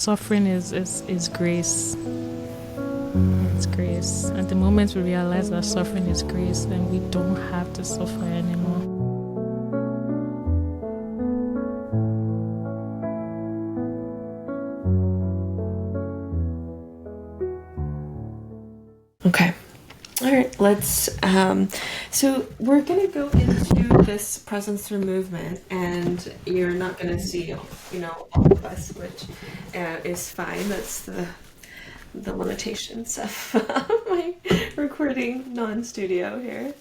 Suffering is grace. It's grace. At the moment we realize that suffering is grace, then we don't have to suffer anymore. Okay. All right, let's, so we're going to go into this presence through movement, and you're not going to see, all of us, which is fine. That's the limitations of my recording non-studio here.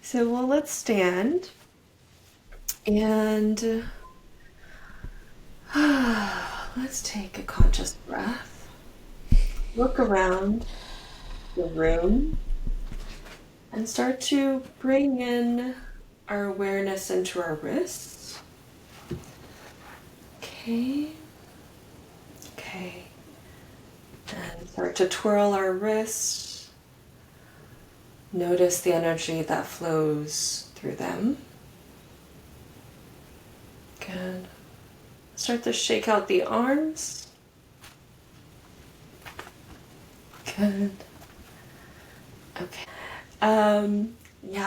So, well, let's stand, and let's take a conscious breath. Look around the room and start to bring in our awareness into our wrists. Okay. And start to twirl our wrists. Notice the energy that flows through them. Good. Start to shake out the arms. Good. Okay.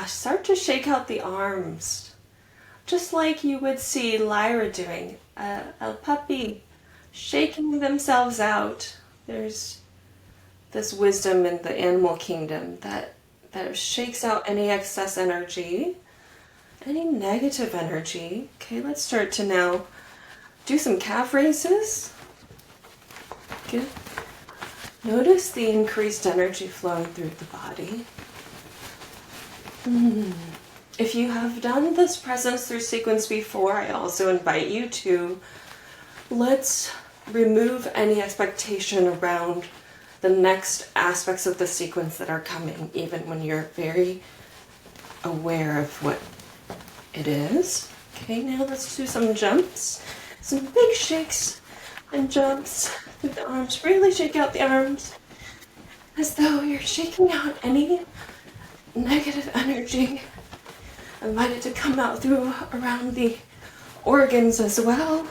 Start to shake out the arms. Just like you would see Lyra doing. A puppy shaking themselves out. There's this wisdom in the animal kingdom that shakes out any excess energy, any negative energy. Okay, let's start to now do some calf raises. Good. Notice the increased energy flowing through the body. If you have done this presence through sequence before, I also invite you to let's remove any expectation around the next aspects of the sequence that are coming, even when you're very aware of what it is. Okay, now let's do some jumps. Some big shakes and jumps through the arms. Really shake out the arms as though you're shaking out any negative energy. Invite it to come out through around the organs as well.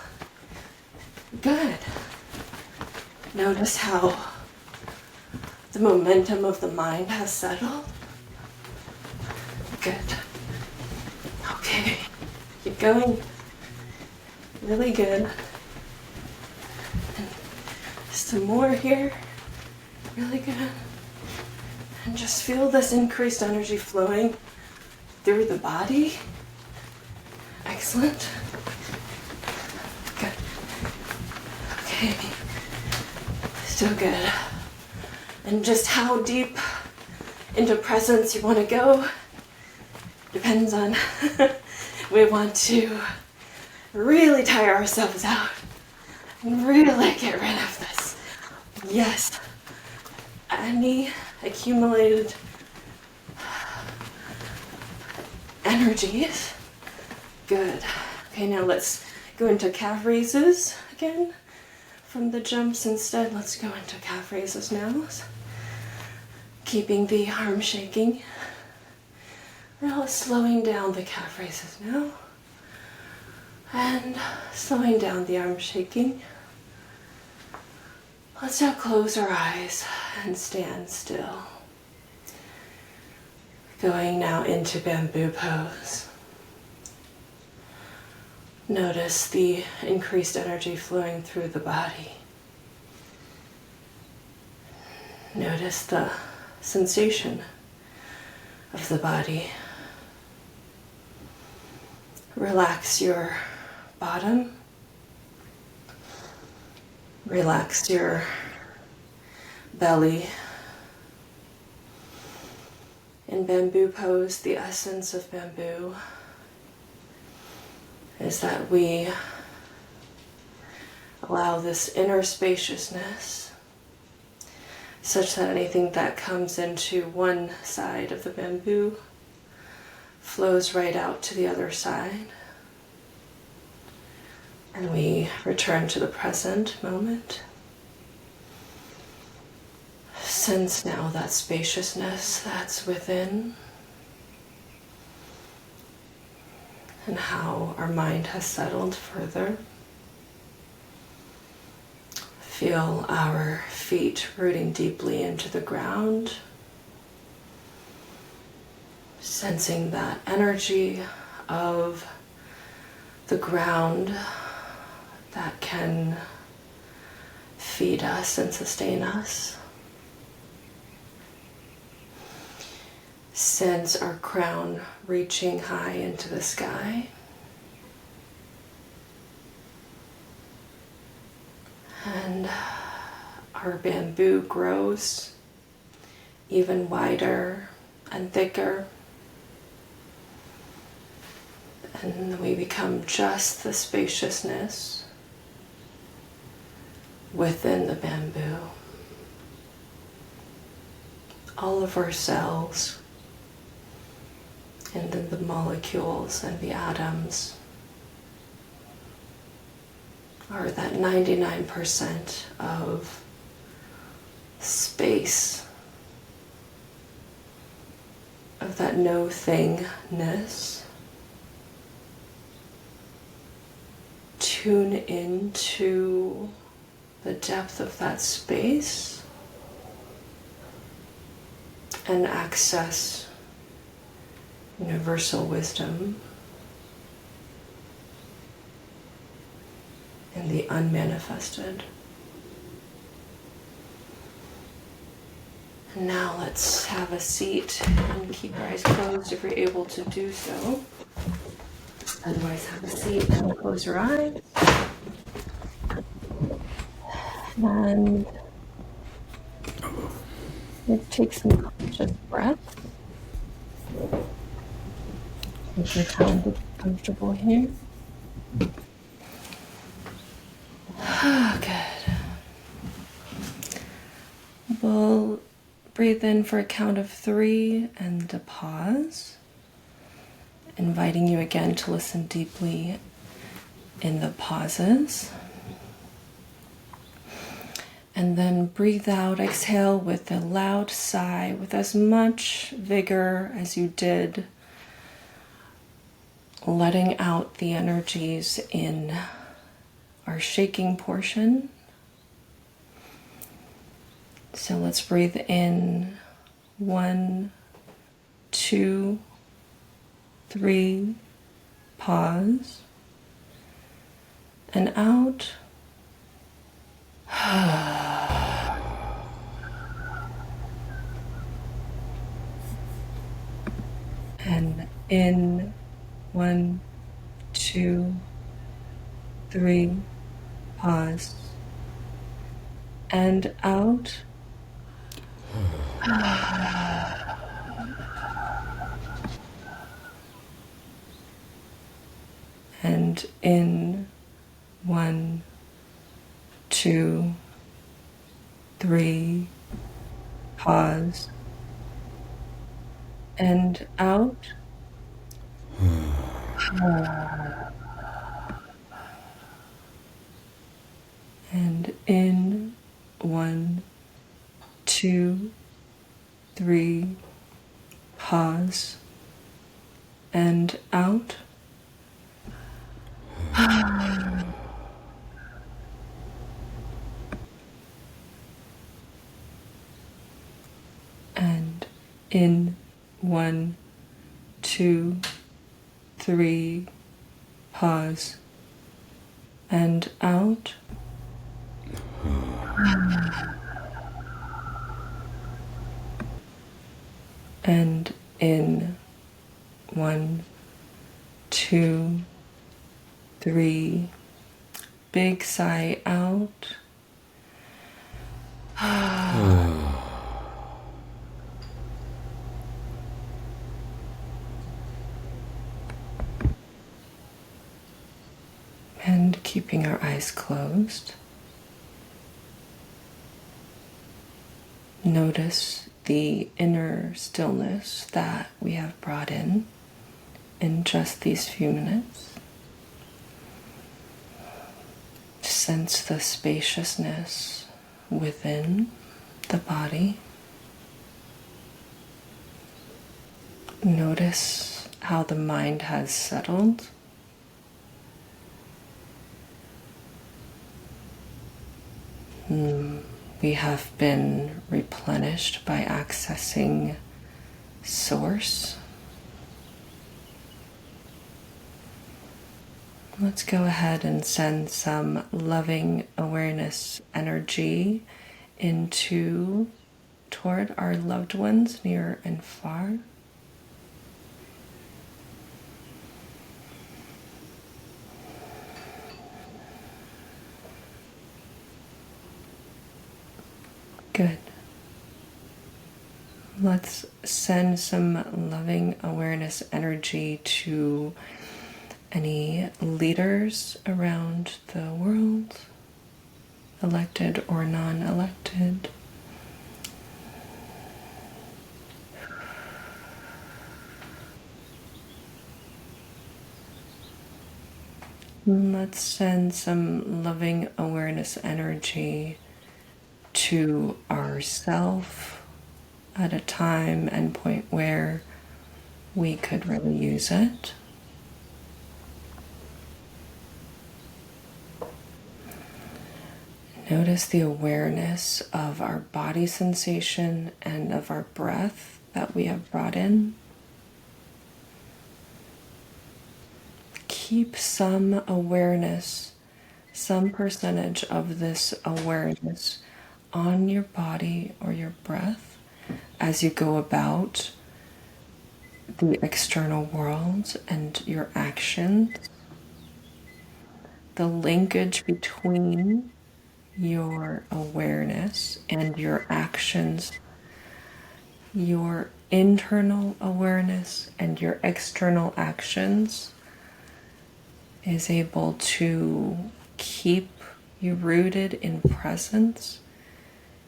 Good. Notice how the momentum of the mind has settled. Good. Okay. Keep going. Really good. And some more here. Really good. And just feel this increased energy flowing through the body. Excellent. Good. Okay. So good. And just how deep into presence you want to go depends on we want to really tire ourselves out and really get rid of this. Yes. Any accumulated energies. Good. Okay, now let's go into calf raises again. From the jumps instead, let's go into calf raises now. Keeping the arm shaking. Now slowing down the calf raises now. And slowing down the arm shaking. Let's now close our eyes and stand still. Going now into bamboo pose. Notice the increased energy flowing through the body. Notice the sensation of the body. Relax your bottom. Relax your belly. In bamboo pose, the essence of bamboo is that we allow this inner spaciousness such that anything that comes into one side of the bamboo flows right out to the other side. And we return to the present moment. Sense now that spaciousness that's within and how our mind has settled further. Feel our feet rooting deeply into the ground, sensing that energy of the ground that can feed us and sustain us. Sense our crown reaching high into the sky. And our bamboo grows even wider and thicker. And we become just the spaciousness within the bamboo. All of our cells, and then the molecules and the atoms are that 99% of space, of that no thingness. Tune into the depth of that space and access universal wisdom in the unmanifested. And now let's have a seat and keep our eyes closed if you're able to do so. Otherwise, have a seat and close your eyes. And take some conscious breaths. Take your time to be comfortable here. Good. We'll breathe in for a count of 3 and a pause, inviting you again to listen deeply in the pauses. And then breathe out, exhale with a loud sigh, with as much vigor as you did, letting out the energies in our shaking portion. So let's breathe in 1, 2, 3, pause, and out. And in 1, 2, 3, pause, and out. And in 1, 2, 3, pause, and out. And in 1, 2, 3, pause, and out. And in 1, 2, 3, pause, and out. And in 1, 2, 3, big sigh out. And keeping our eyes closed, notice the inner stillness that we have brought in just these few minutes. Sense the spaciousness within the body. Notice how the mind has settled. We have been replenished by accessing Source. Let's go ahead and send some loving awareness energy toward our loved ones near and far. Good. Let's send some loving awareness energy to any leaders around the world, elected or non-elected. Let's send some loving awareness energy to ourself at a time and point where we could really use it. Notice the awareness of our body sensation and of our breath that we have brought in. Keep some awareness, some percentage of this awareness on your body or your breath as you go about the external world and your actions. The linkage between your awareness and your actions, your internal awareness and your external actions is able to keep you rooted in presence,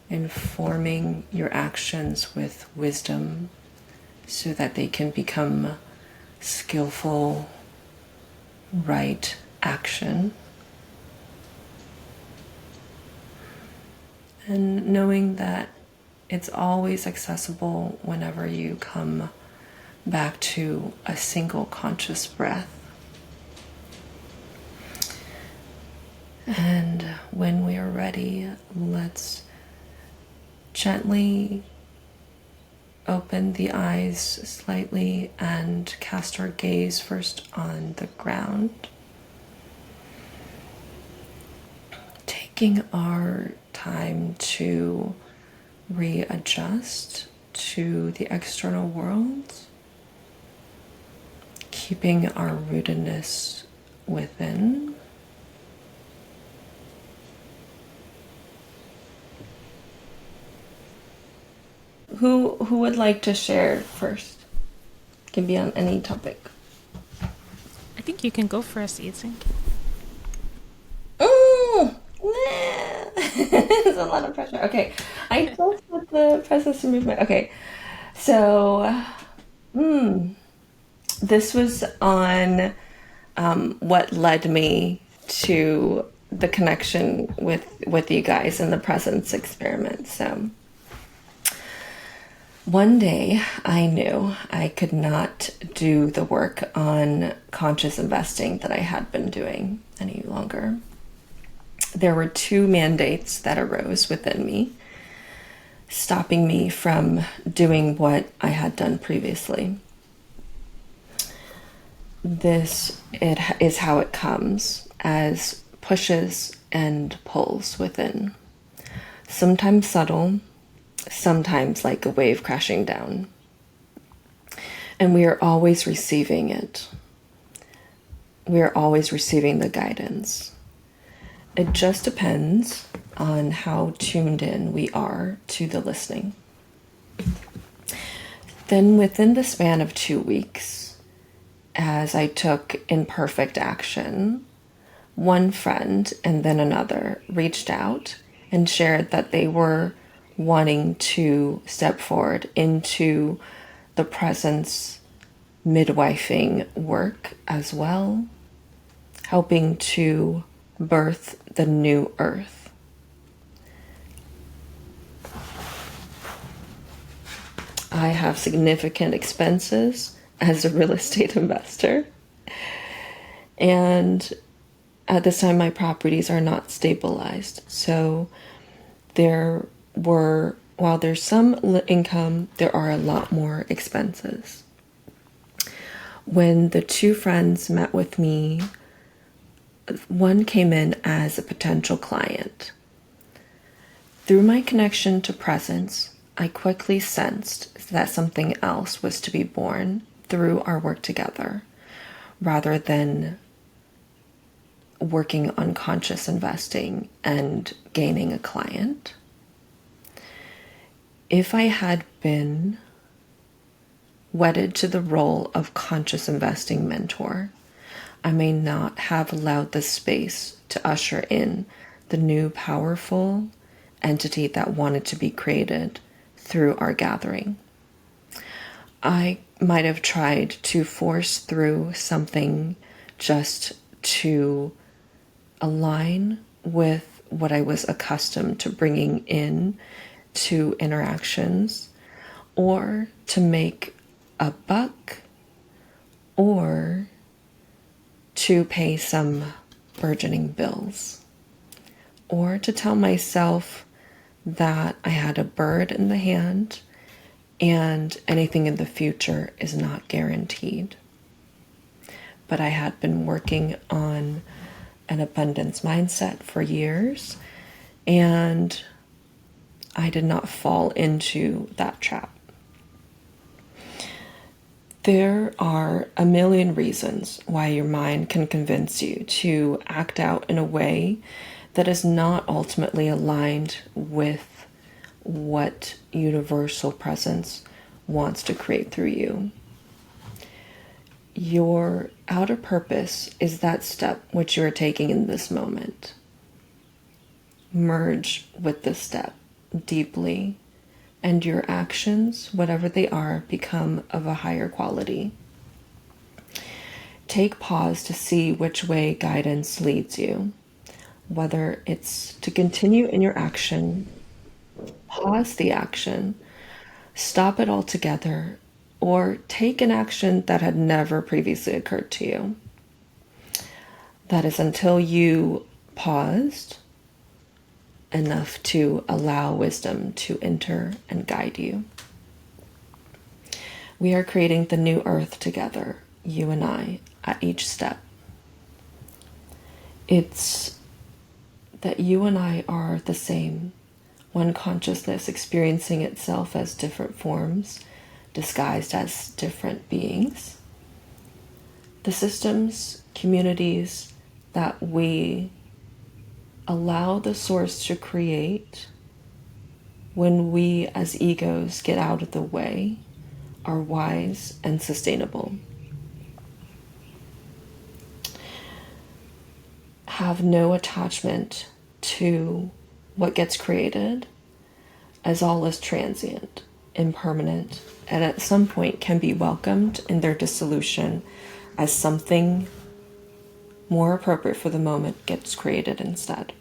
informing your actions with wisdom so that they can become skillful, right action. And knowing that it's always accessible whenever you come back to a single conscious breath. And when we are ready, let's gently open the eyes slightly and cast our gaze first on the ground. Taking our time to readjust to the external world, keeping our rootedness within. Who would like to share first? It can be on any topic. I think you can go first, Yiting. It's a lot of pressure. Okay, I just with the presence and movement. Okay, so this was on what led me to the connection with you guys in the presence experiment. So one day I knew I could not do the work on conscious investing that I had been doing any longer. There were two mandates that arose within me, stopping me from doing what I had done previously. This is how it comes, as pushes and pulls within. Sometimes subtle, sometimes like a wave crashing down. And we are always receiving it. We are always receiving the guidance. It just depends on how tuned in we are to the listening. Then within the span of 2 weeks, as I took imperfect action, one friend and then another reached out and shared that they were wanting to step forward into the presence midwifing work as well, helping to birth the new earth. I have significant expenses as a real estate investor, and at this time my properties are not stabilized. So while there's some income, there are a lot more expenses. When the two friends met with me, one came in as a potential client. Through my connection to presence, I quickly sensed that something else was to be born through our work together, rather than working on conscious investing and gaining a client. If I had been wedded to the role of conscious investing mentor, I may not have allowed the space to usher in the new powerful entity that wanted to be created through our gathering. I might have tried to force through something just to align with what I was accustomed to bringing in to interactions, or to make a buck, or to pay some burgeoning bills, or to tell myself that I had a bird in the hand and anything in the future is not guaranteed. But I had been working on an abundance mindset for years, and I did not fall into that trap. There are a million reasons why your mind can convince you to act out in a way that is not ultimately aligned with what universal presence wants to create through you. Your outer purpose is that step which you are taking in this moment. Merge with this step deeply, and your actions, whatever they are, become of a higher quality. Take pause to see which way guidance leads you, whether it's to continue in your action, pause the action, stop it altogether, or take an action that had never previously occurred to you. That is until you paused enough to allow wisdom to enter and guide you. We are creating the new earth together, you and I, at each step. It's that you and I are the same, one consciousness experiencing itself as different forms, disguised as different beings. The systems, communities that we allow the source to create, when we as egos get out of the way, are wise and sustainable. Have no attachment to what gets created, as all is transient, impermanent, and at some point can be welcomed in their dissolution as something more appropriate for the moment gets created instead.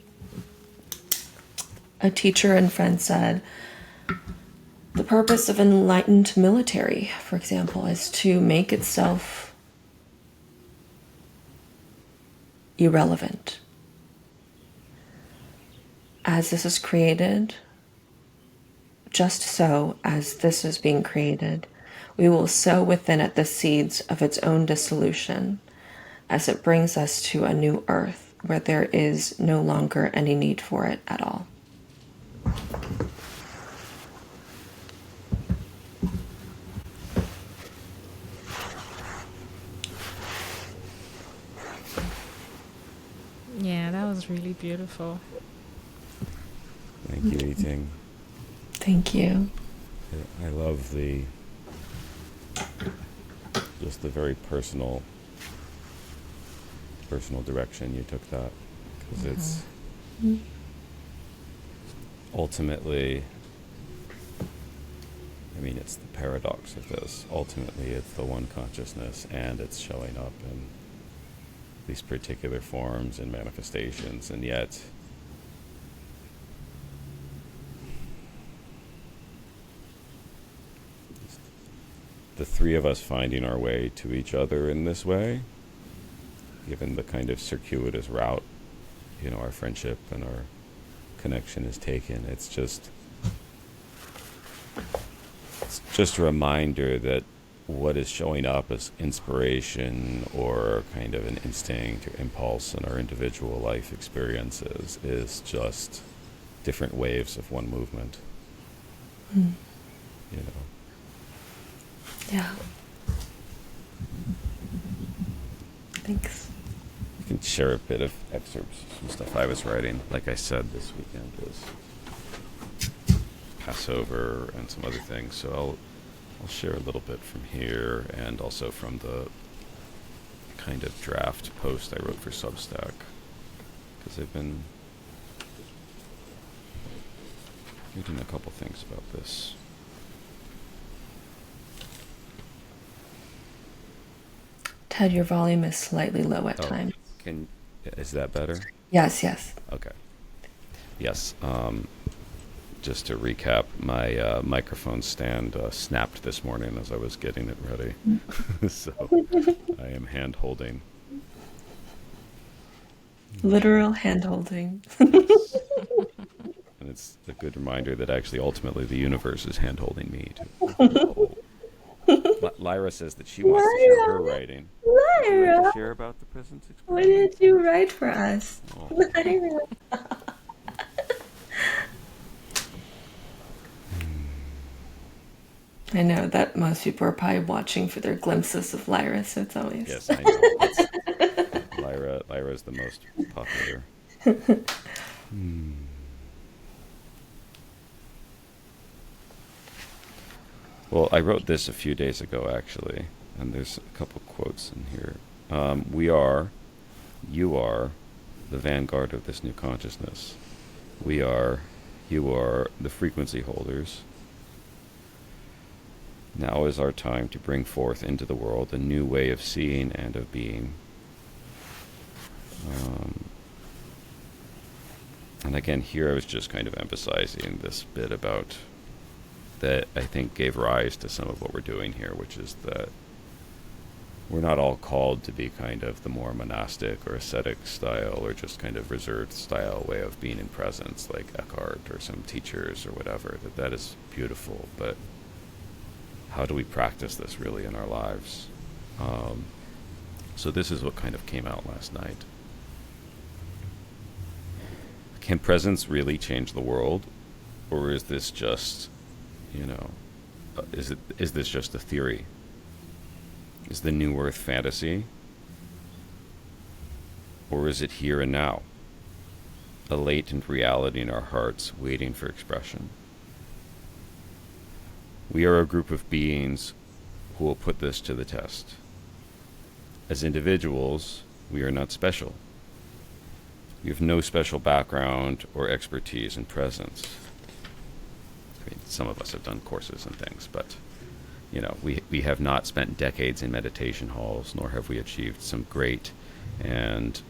A teacher and friend said, the purpose of an enlightened military, for example, is to make itself irrelevant. As this is created, just so as this is being created, we will sow within it the seeds of its own dissolution, as it brings us to a new earth where there is no longer any need for it at all. Yeah, that was really beautiful. Thank you, Yiting. Thank you. I love just the very personal direction you took that, because it's ultimately, I mean, it's the paradox of this. Ultimately, it's the one consciousness, and it's showing up in these particular forms and manifestations, and yet the three of us finding our way to each other in this way, given the kind of circuitous route, our friendship and our connection is taken. It's just a reminder that what is showing up as inspiration or kind of an instinct or impulse in our individual life experiences is just different waves of one movement. Mm. You know. Yeah. Thanks. I can share a bit of excerpts from stuff I was writing. Like I said, this weekend was Passover and some other things. So I'll share a little bit from here and also from the kind of draft post I wrote for Substack, because I've been reading a couple things about this. Ted, your volume is slightly low at times. Is that better? Yes, yes. Okay. Yes. Just to recap, my microphone stand snapped this morning as I was getting it ready. So I am hand holding. Literal hand holding. And it's a good reminder that actually ultimately the universe is hand holding me too. Lyra says that she wants to share her writing. Lyra! Would you like to share about the presence What experiment? did you write for us? Oh. Lyra. I know that most people are probably watching for their glimpses of Lyra, so it's always... Yes, I know. Lyra is the most popular. Well, I wrote this a few days ago, actually, and there's a couple quotes in here. You are, the vanguard of this new consciousness. You are the frequency holders. Now is our time to bring forth into the world a new way of seeing and of being. And again, here I was just kind of emphasizing this bit about that I think gave rise to some of what we're doing here, which is that we're not all called to be kind of the more monastic or ascetic style or just kind of reserved style way of being in presence, like Eckhart or some teachers or whatever. That is beautiful, but how do we practice this really in our lives? So this is what kind of came out last night. Can presence really change the world? Or is this just, is this just a theory? Is the new earth fantasy? Or is it here and now? A latent reality in our hearts waiting for expression. We are a group of beings who will put this to the test. As individuals, we are not special. We have no special background or expertise in presence. I mean, some of us have done courses and things, but we have not spent decades in meditation halls, nor have we achieved some great and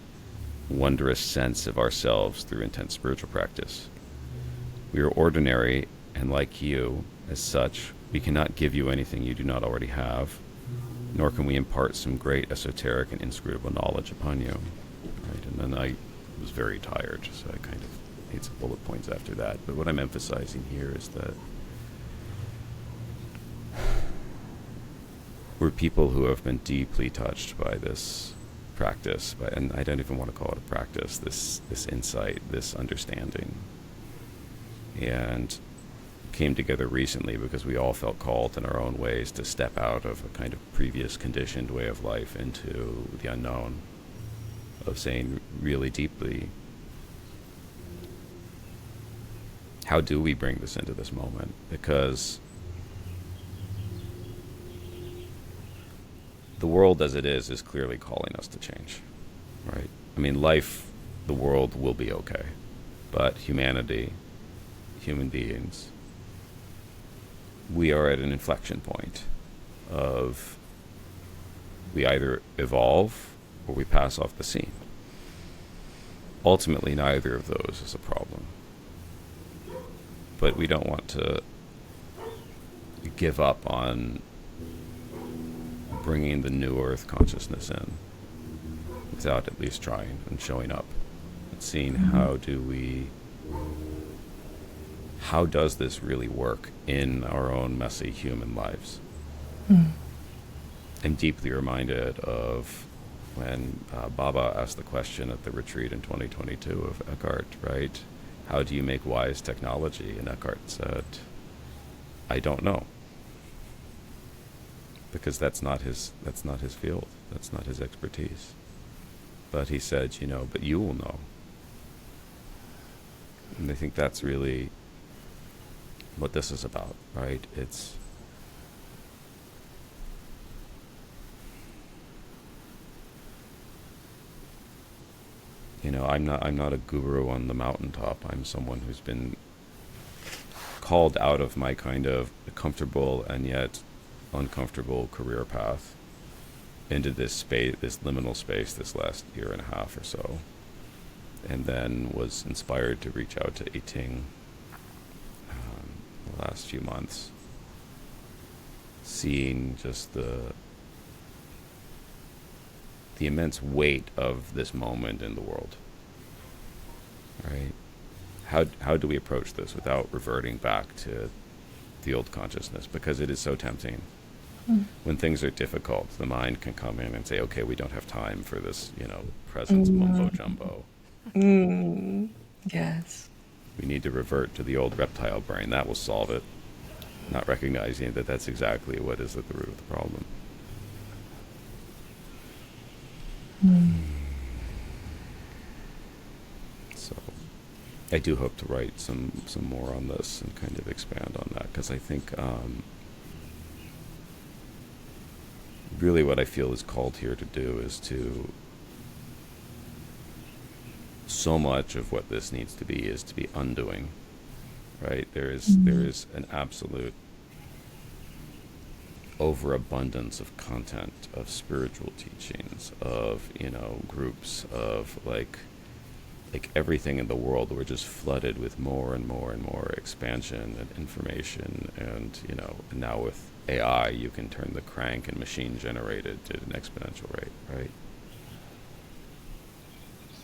wondrous sense of ourselves through intense spiritual practice. We are ordinary, and like you, as such, we cannot give you anything you do not already have, nor can we impart some great esoteric and inscrutable knowledge upon you. Right? And then I was very tired, so I kind of made some bullet points after that. But what I'm emphasizing here is that we're people who have been deeply touched by this practice, and I don't even want to call it a practice, this insight, this understanding. And came together recently because we all felt called in our own ways to step out of a kind of previous conditioned way of life into the unknown, of saying really deeply, how do we bring this into this moment? Because the world as it is clearly calling us to change, right? I mean, the world will be okay, but humanity, human beings, we are at an inflection point of we either evolve or we pass off the scene. Ultimately, neither of those is a problem. But we don't want to give up on bringing the new earth consciousness in without at least trying and showing up and seeing how do we how does this really work in our own messy human lives? I'm deeply reminded of when Baba asked the question at the retreat in 2022 of Eckhart, right? How do you make wise technology? And Eckhart said, I don't know. Because that's not his field. That's not his expertise. But he said, but you will know. And I think that's really what this is about, right? It's I'm not a guru on the mountaintop. I'm someone who's been called out of my kind of comfortable and yet uncomfortable career path into this space, this liminal space, this last year and a half or so, and then was inspired to reach out to Yiting the last few months, seeing just the immense weight of this moment in the world, right? How do we approach this without reverting back to the old consciousness? Because it is so tempting. When things are difficult, the mind can come in and say, okay, we don't have time for this, presence mumbo jumbo. Yes. We need to revert to the old reptile brain. That will solve it. Not recognizing that that's exactly what is at the root of the problem. So I do hope to write some more on this and kind of expand on that, because I think really what I feel is called here to do is to, so much of what this needs to be is to be undoing, right? There is an absolute overabundance of content, of spiritual teachings, of groups, of like everything in the world. We're just flooded with more and more and more expansion and information, and now with AI you can turn the crank and machine generated at an exponential rate, right?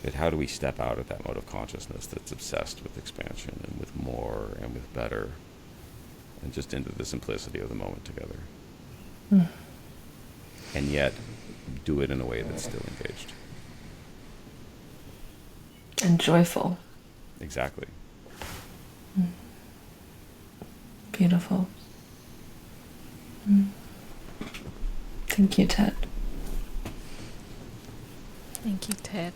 But how do we step out of that mode of consciousness that's obsessed with expansion and with more and with better, and just into the simplicity of the moment together? And yet do it in a way that's still engaged. And joyful. Exactly. Beautiful. Thank you, Ted. Thank you, Ted.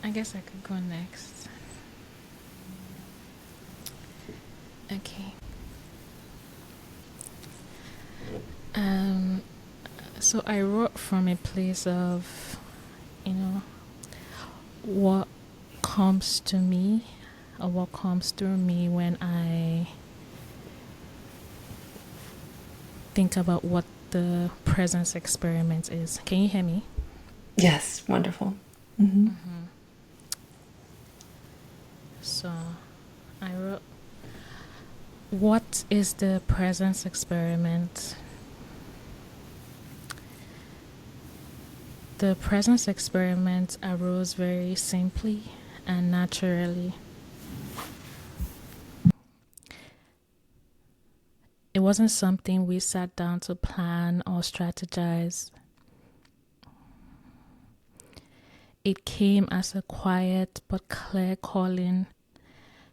I guess I could go next. Okay. So I wrote from a place of, what comes to me, or what comes through me when I think about what the presence experiment is. Can you hear me? Yes, wonderful. So I wrote, what is the presence experiment? The presence experiment arose very simply and naturally. It wasn't something we sat down to plan or strategize. It came as a quiet but clear calling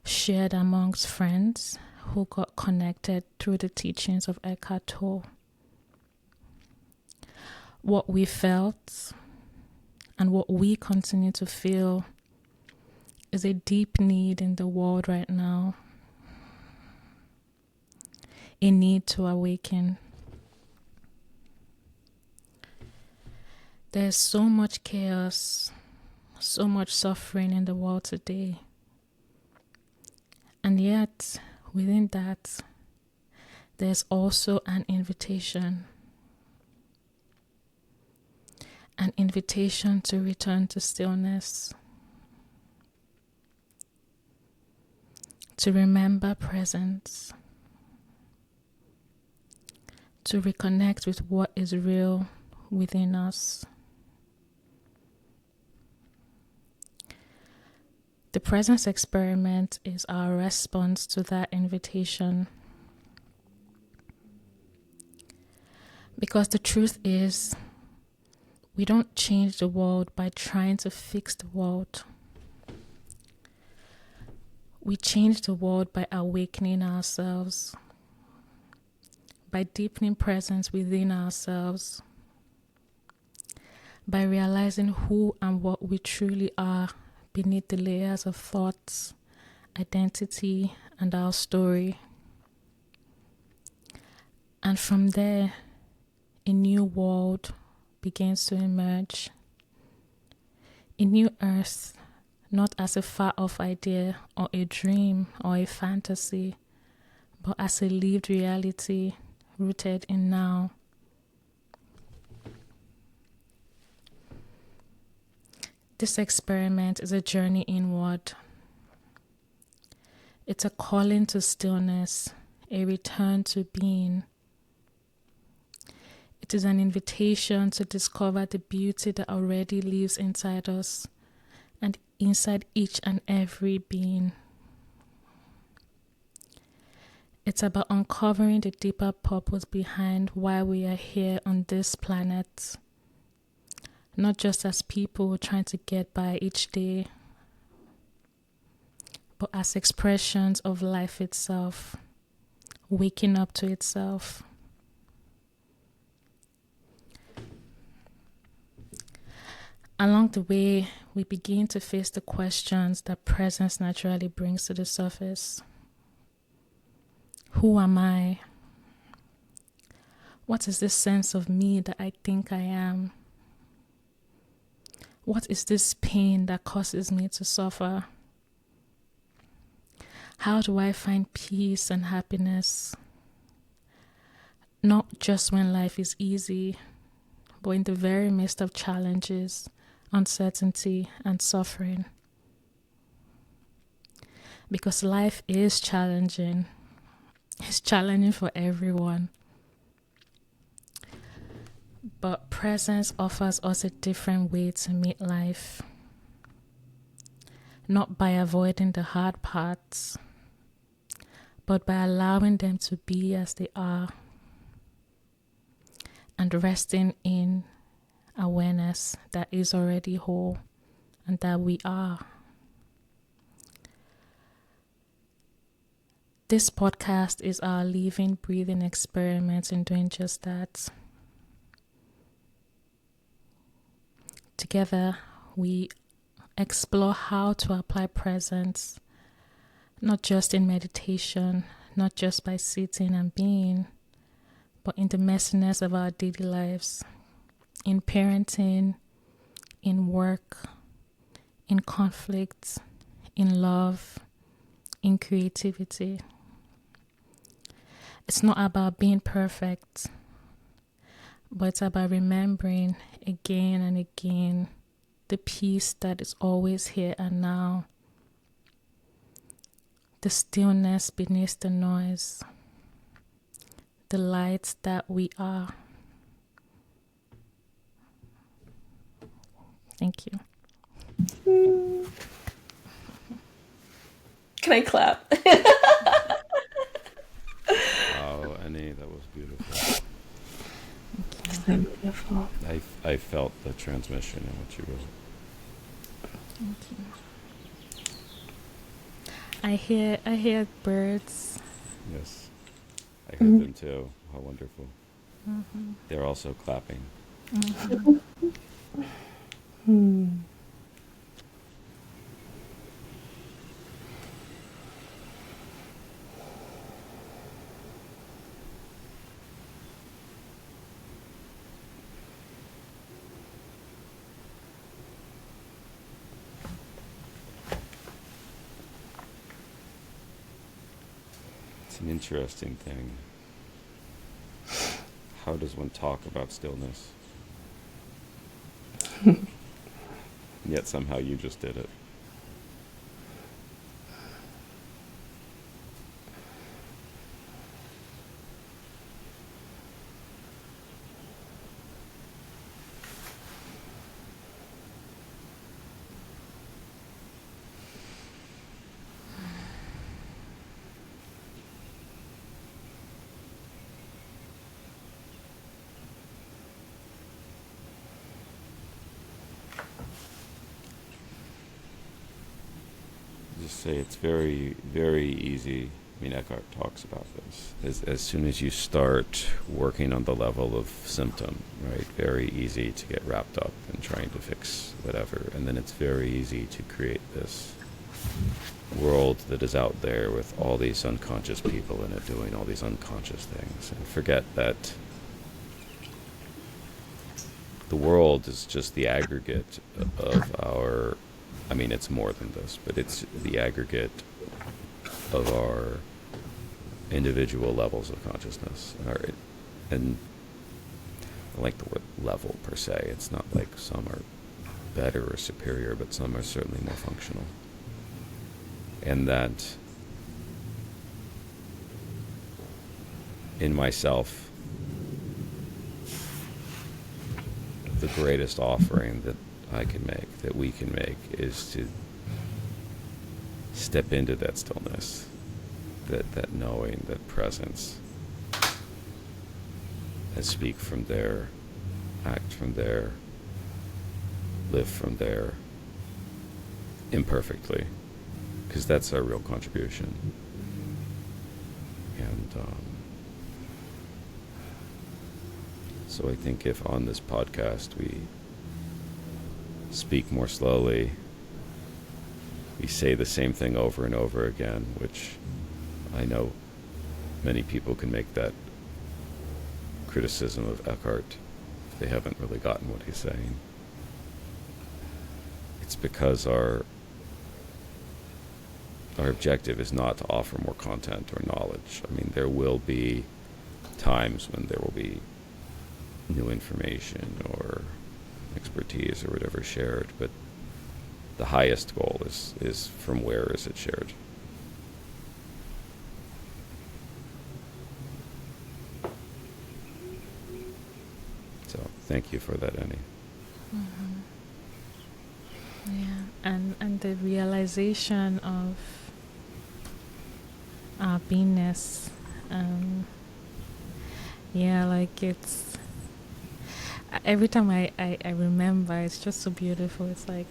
shared amongst friends who got connected through the teachings of Eckhart Tolle. What we felt and what we continue to feel is a deep need in the world right now. A need to awaken. There's so much chaos, so much suffering in the world today. And yet, within that, there's also an invitation. An invitation to return to stillness. To remember presence. to reconnect with what is real within us. The presence experiment is our response to that invitation. Because the truth is, we don't change the world by trying to fix the world. We change the world by awakening ourselves, by deepening presence within ourselves, by realizing who and what we truly are beneath the layers of thoughts, identity, and our story. And from there, a new world begins to emerge. A new earth, not as a far-off idea or a dream or a fantasy, but as a lived reality rooted in now. This experiment is a journey inward. It's a calling to stillness, a return to being. It is an invitation to discover the beauty that already lives inside us and inside each and every being. It's about uncovering the deeper purpose behind why we are here on this planet. Not just as people trying to get by each day, but as expressions of life itself, waking up to itself. Along the way, we begin to face the questions that presence naturally brings to the surface. Who am I? What is this sense of me that I think I am? What is this pain that causes me to suffer? How do I find peace and happiness? Not just when life is easy, but in the very midst of challenges, uncertainty, and suffering. Because life is challenging. It's challenging for everyone. But presence offers us a different way to meet life. Not by avoiding the hard parts, but by allowing them to be as they are and resting in awareness that is already whole and that we are. This podcast is our living, breathing experiment in doing just that. Together, we explore how to apply presence, not just in meditation, not just by sitting and being, but in the messiness of our daily lives, in parenting, in work, in conflict, in love, in creativity. It's not about being perfect, but it's about remembering again and again the peace that is always here and now, the stillness beneath the noise, the light that we are. Thank you. Can I clap? Wow, Annie, that was beautiful. So beautiful. I felt the transmission in what you wrote. Thank you. I hear birds. Yes, I heard them too. How wonderful. Mm-hmm. They're also clapping. Mm-hmm. It's an interesting thing. How does one talk about stillness? Yet somehow you just did it. say it's very, very easy. I mean, Eckhart talks about this. As soon as you start working on the level of symptom, right, very easy to get wrapped up in trying to fix whatever. And then it's very easy to create this world that is out there with all these unconscious people in it doing all these unconscious things, and forget that the world is just the aggregate of our, I mean, it's more than this, but it's the aggregate of our individual levels of consciousness. And I like the word level per se. It's not like some are better or superior, but some are certainly more functional. And that in myself, the greatest offering that I can make, that we can make, is to step into that stillness, that knowing, that presence, and speak from there, act from there, live from there, imperfectly, because that's our real contribution. And so I think if on this podcast we speak more slowly, we say the same thing over and over again, which I know many people can make that criticism of Eckhart if they haven't really gotten what he's saying. It's because our objective is not to offer more content or knowledge. I mean, there will be times when there will be new information or expertise or whatever shared, but the highest goal is from where is it shared. So thank you for that, Annie. Mm-hmm. Yeah, and the realization of our beingness, yeah, like it's every time I remember, it's just so beautiful. It's like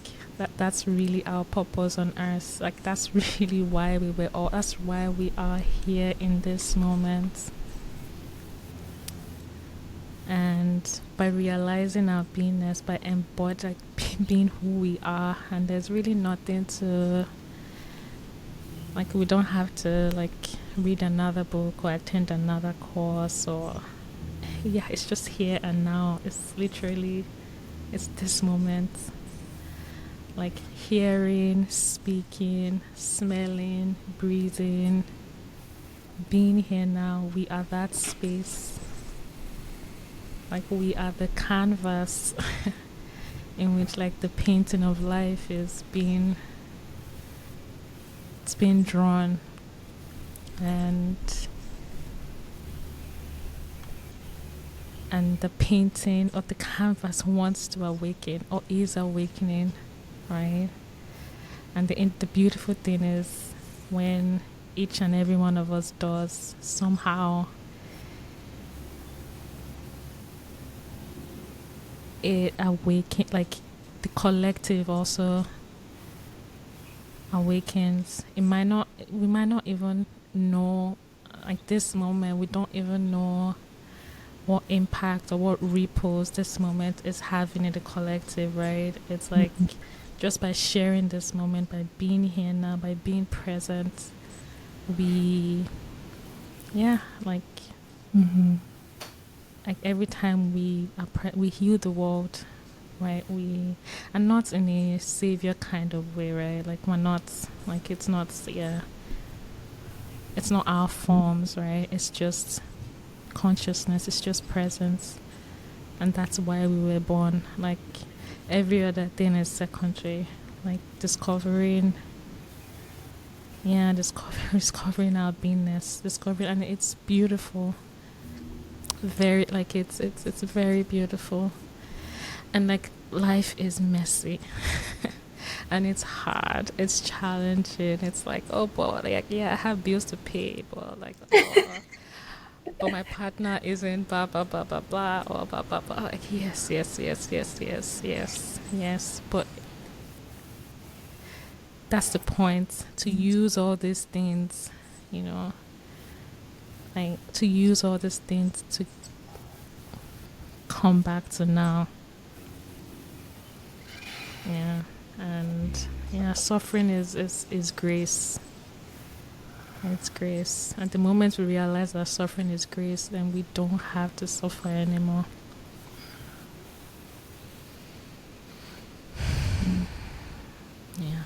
that's really our purpose on earth. Like that's really why that's why we are here in this moment. And by realizing our beingness, by embodying, like being who we are, and there's really nothing to, like, we don't have to like read another book or attend another course, or yeah, it's just here and now. It's literally, it's this moment, like hearing, speaking, smelling, breathing, being here now. We are that space. Like we are the canvas in which like the painting of life is being drawn, and the painting or the canvas wants to awaken or is awakening, right? And the beautiful thing is when each and every one of us does, somehow it awakens, like the collective also awakens. We might not even know, like this moment, we don't even know what impact or what ripples this moment is having in the collective, right? It's like just by sharing this moment, by being here now, by being present, we, yeah, like like every time we heal the world, right? We, and not in a savior kind of way, right? Like we're not, like it's not, yeah, it's not our forms, right? It's just consciousness, it's just presence, and that's why we were born. Like every other thing is secondary, like discovering discovering our beingness, discovering, and it's beautiful. Very, like it's very beautiful. And like life is messy and it's hard, it's challenging. It's like, oh boy, like yeah, I have bills to pay, but like oh, but my partner isn't blah blah blah blah blah, or blah blah blah. Like yes, but that's the point, to use all these things, you know, like to use all these things to come back to now. Yeah. And yeah, suffering is grace. It's grace. At the moment we realize that suffering is grace, then we don't have to suffer anymore. Yeah.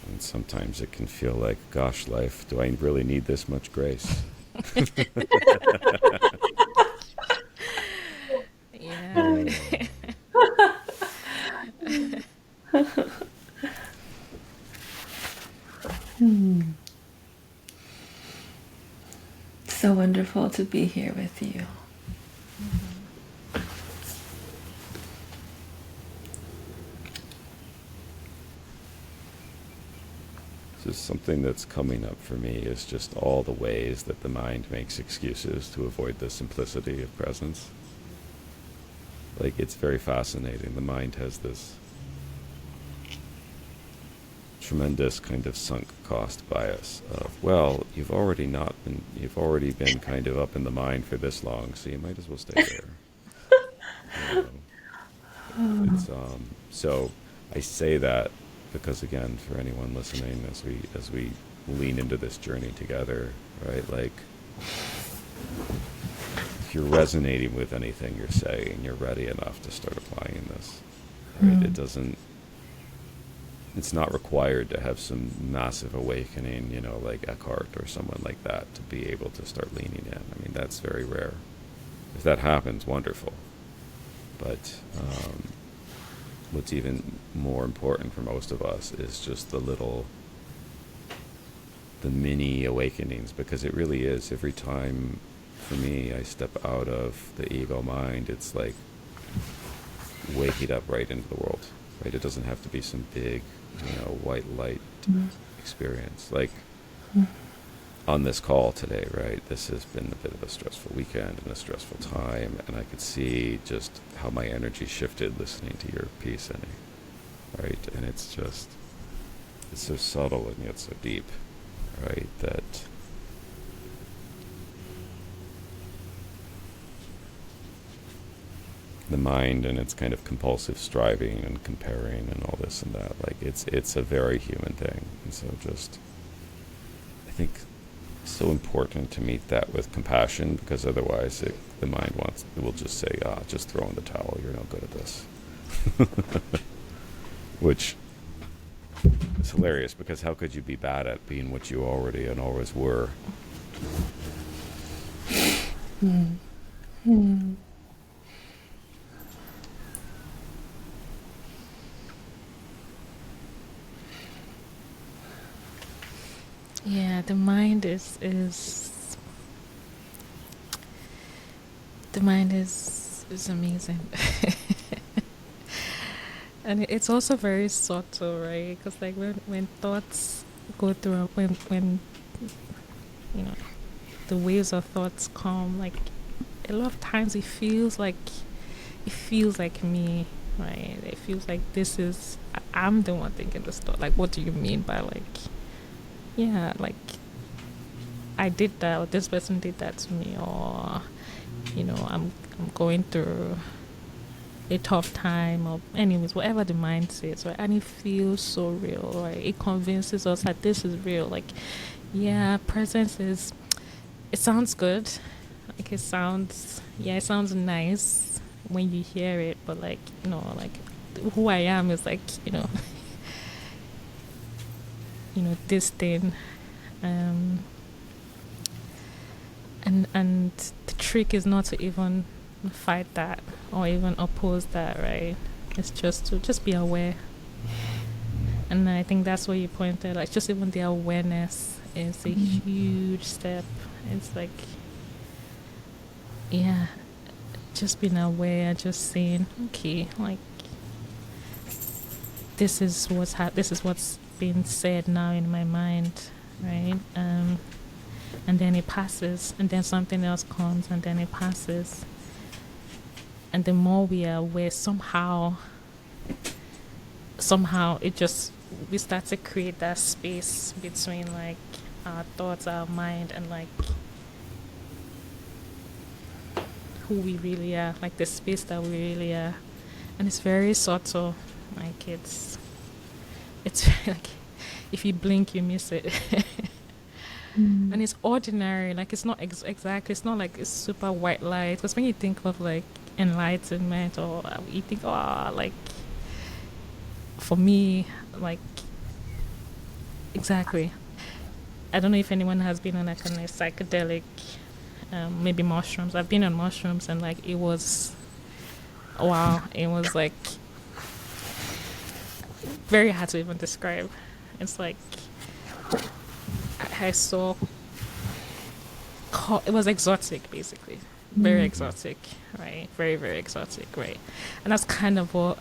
And sometimes it can feel like, gosh, life, do I really need this much grace? Yeah. So wonderful to be here with you. So something that's coming up for me is just all the ways that the mind makes excuses to avoid the simplicity of presence. Like, it's very fascinating. The mind has this tremendous kind of sunk cost bias of, well, you've already been kind of up in the mind for this long, so you might as well stay there. You know? It's so I say that because, again, for anyone listening, as we lean into this journey together, right? Like, if you're resonating with anything you're saying, you're ready enough to start applying this. Right? It's not required to have some massive awakening, you know, like Eckhart or someone like that, to be able to start leaning in. I mean, that's very rare. If that happens, wonderful. But what's even more important for most of us is just the mini awakenings, because it really is. Every time, for me, I step out of the ego mind, it's like waking up right into the world. Right? It doesn't have to be some big, white light experience. Like on this call today, right? This has been a bit of a stressful weekend and a stressful time, and I could see just how my energy shifted listening to your piece, Annie. Right? And it's so subtle and yet so deep, right? That the mind and its kind of compulsive striving and comparing and all this and that, like it's a very human thing. And so just, I think, so important to meet that with compassion, because otherwise the mind will just say, just throw in the towel, you're no good at this. Which is hilarious, because how could you be bad at being what you already and always were? Yeah, the mind is amazing. And it's also very subtle, right? Because like when thoughts go through, when the waves of thoughts come, like a lot of times it feels like me, right? It feels like I'm the one thinking this thought. Like, what do you mean by like? Yeah, like I did that, or this person did that to me, or I'm going through a tough time, or anyways, whatever the mind says, right? And it feels so real, right? It convinces us that this is real. Like, yeah, presence is. It sounds good, like it sounds nice when you hear it, but like like who I am is like this thing, and the trick is not to even fight that or even oppose that, right? It's just to be aware. And I think that's what you pointed, like just even the awareness is a huge step. It's like, yeah, just being aware, just saying, okay, like this is what's being said now in my mind, right? and then it passes, and then something else comes, and then it passes. And the more we are aware, somehow it just, we start to create that space between like our thoughts, our mind, and like who we really are, like the space that we really are. And it's very subtle, like it's like if you blink you miss it. And it's ordinary, like it's not exactly, it's not like it's super white light, because when you think of like enlightenment, or you think, oh, like for me, like exactly, I don't know if anyone has been on like a nice psychedelic, maybe mushrooms. I've been on mushrooms, and like it was, wow, it was like very hard to even describe. It's like I saw, it was exotic, basically, very exotic, right? Very, very exotic, right? And that's kind of what.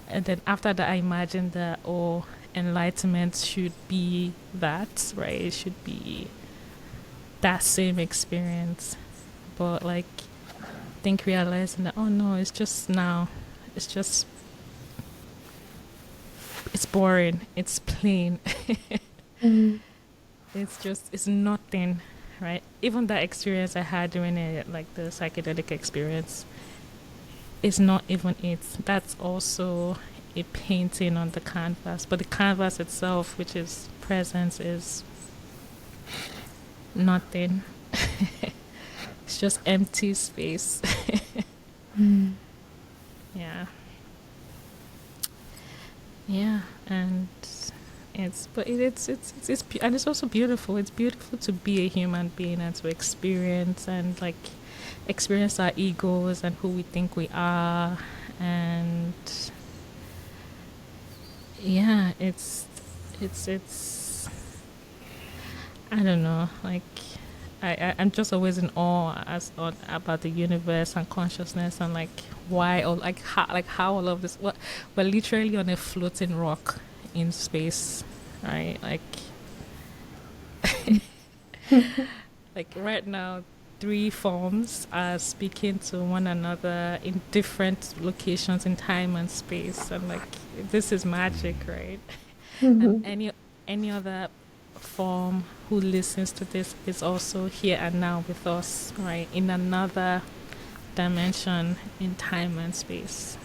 And then after that, I imagined that, oh, enlightenment should be that, right? It should be that same experience. But like, I think realizing that, oh no, it's just now, it's just, it's boring, it's plain. It's just, it's nothing, right? Even that experience I had during it, like the psychedelic experience, is not even it. That's also a painting on the canvas. But the canvas itself, which is presence, is nothing. It's just empty space. Yeah. Yeah, and and it's also beautiful. It's beautiful to be a human being and to experience, and like experience our egos and who we think we are. And yeah, it's I don't know, like I'm just always in awe about the universe and consciousness, and like why, or like how all of this, what, we're literally on a floating rock in space, right? Like like right now, three forms are speaking to one another in different locations in time and space, and like this is magic, right? And any other form who listens to this is also here and now with us, right, in another dimension in time and space.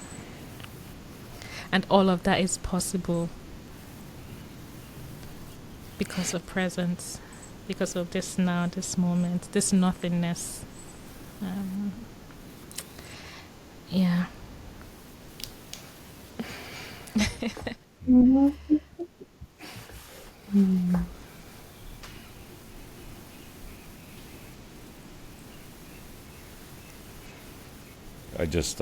And all of that is possible because of presence, because of this now, this moment, this nothingness. Yeah. I just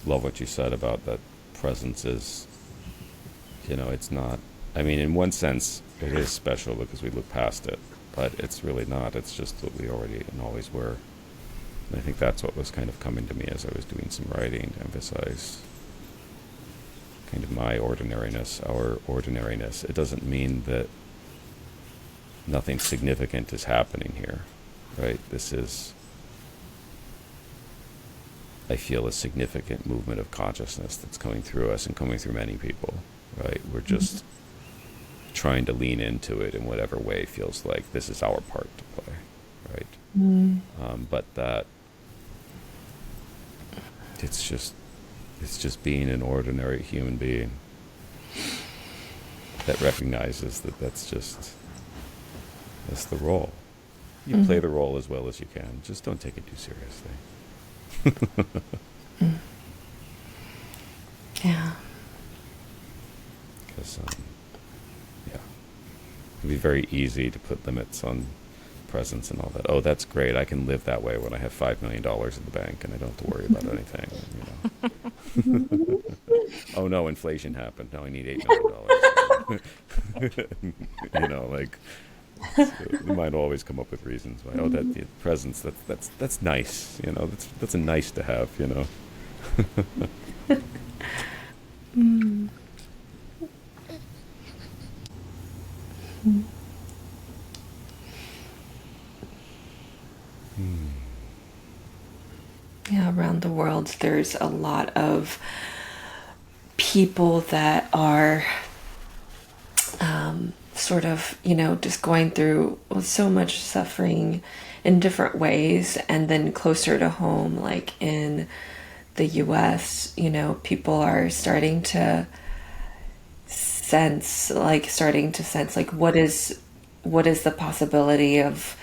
love what you said about that presence is, it's not, I mean, in one sense, it is special because we look past it, but it's really not. It's just what we already and always were. And I think that's what was kind of coming to me as I was doing some writing, to emphasize kind of my ordinariness, our ordinariness. It doesn't mean that nothing significant is happening here, right? This is, I feel, a significant movement of consciousness that's coming through us and coming through many people, right? We're just trying to lean into it in whatever way feels like this is our part to play, right? But that it's just being an ordinary human being that recognizes that that's the role. You play the role as well as you can. Just don't take it too seriously. Yeah. Because, yeah, it'd be very easy to put limits on presence and all that. Oh, that's great. I can live that way when I have $5 million in the bank and I don't have to worry about anything. Oh no, inflation happened. Now I need $8 million. Like, so the mind will always come up with reasons why. Oh, that the presence. That's nice. That's a nice to have. world, there's a lot of people that are sort of, just going through so much suffering in different ways. And then closer to home, like in the US, people are starting to sense like what is the possibility of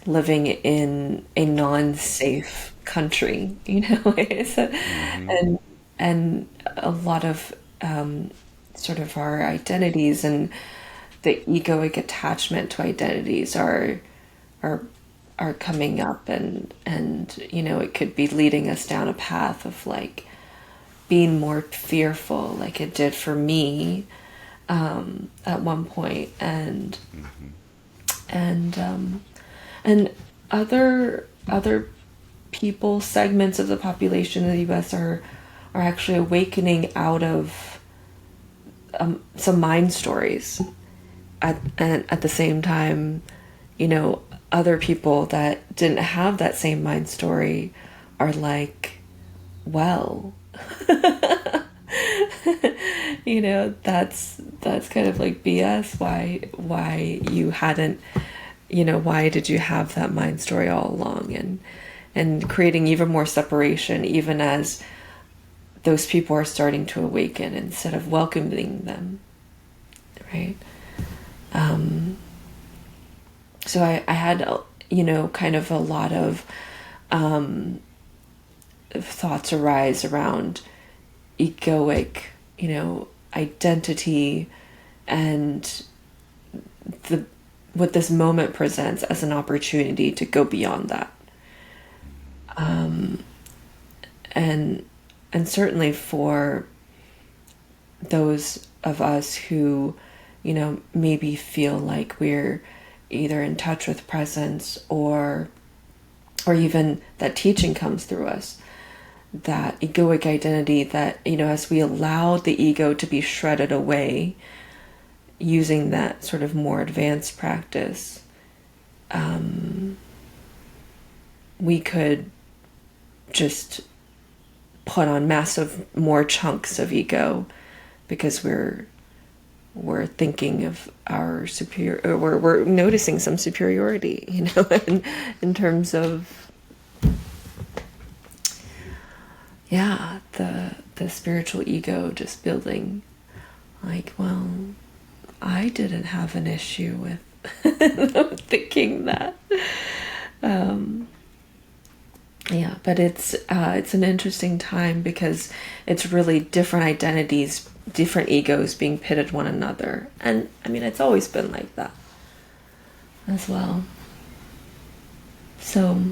living in a non-safe country, and a lot of sort of our identities and the egoic attachment to identities are coming up, and it could be leading us down a path of like being more fearful, like it did for me at one point, and other people, segments of the population in the U.S. are actually awakening out of some mind stories. At the same time, other people that didn't have that same mind story are like, well, that's kind of like BS. Why you hadn't, why did you have that mind story all along? And creating even more separation, even as those people are starting to awaken instead of welcoming them, right? So I had, kind of a lot of thoughts arise around egoic, identity, and what this moment presents as an opportunity to go beyond that. And certainly for those of us who, maybe feel like we're either in touch with presence, or even that teaching comes through us, that egoic identity that, as we allow the ego to be shredded away using that sort of more advanced practice, we could just put on massive more chunks of ego because we're thinking of our superior, or we're noticing some superiority, in terms of, the spiritual ego just building, like, well, I didn't have an issue with thinking that. But it's an interesting time because it's really different identities, different egos being pitted one another. And I mean, it's always been like that as well. So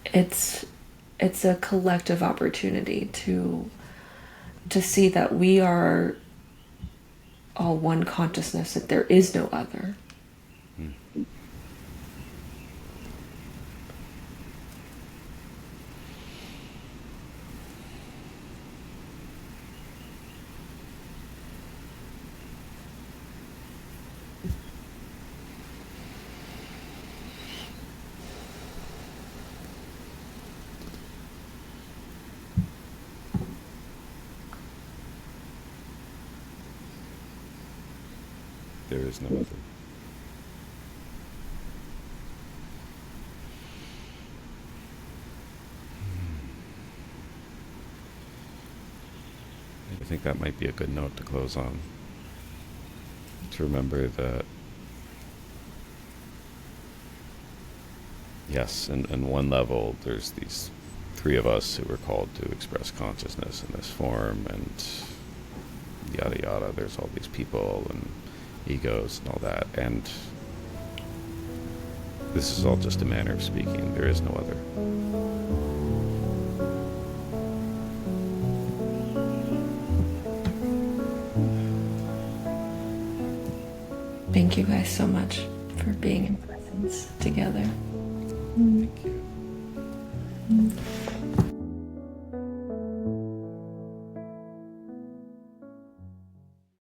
it's a collective opportunity to see that we are all one consciousness, that there is no other. There is no other. I think that might be a good note to close on. To remember that, yes, in one level, there's these three of us who were called to express consciousness in this form, and yada yada. There's all these people and egos and all that, and this is all just a manner of speaking. There is no other. Thank you guys so much for being in presence together. Thank you.